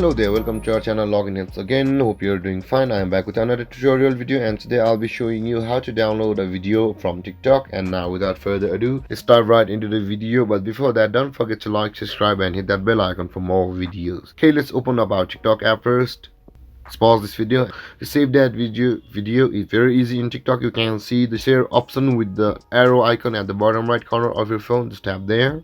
Hello there, welcome to our channel Login Helps again. Hope you're doing fine. I am back with another tutorial video, and today I'll be showing you how to download a video from TikTok. And now without further ado, let's dive right into the video. But before that, don't forget to like, subscribe and hit that bell icon for more videos. Okay, let's open up our TikTok app first. Let's pause this video. To save that video is very easy. In TikTok you can see the share option with the arrow icon at the bottom right corner of your phone. Just tap there,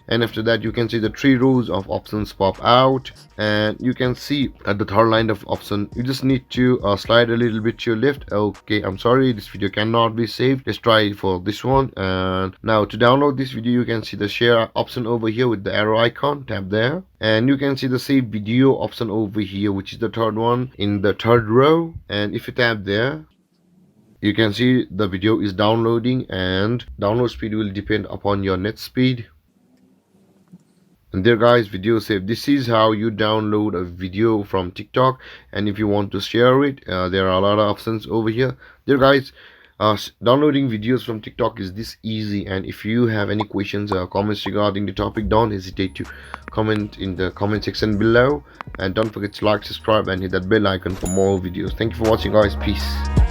and after that you can see the 3 rows of options pop out, and you can see at the third line of option you just need to slide a little bit to your left. Okay, I'm sorry, this video cannot be saved. Let's try for this one. And now to download this video, you can see the share option over here with the arrow icon. Tap there, and you can see the save video option over here, which is the third one in the third row. And if you tap there, you can see the video is downloading, and download speed will depend upon your net speed. And there guys, video saved. This is how you download a video from TikTok. And if you want to share it, there are a lot of options over here. There guys, downloading videos from TikTok is this easy. And if you have any questions or comments regarding the topic, don't hesitate to comment in the comment section below. And don't forget to like, subscribe and hit that bell icon for more videos. Thank you for watching guys. Peace.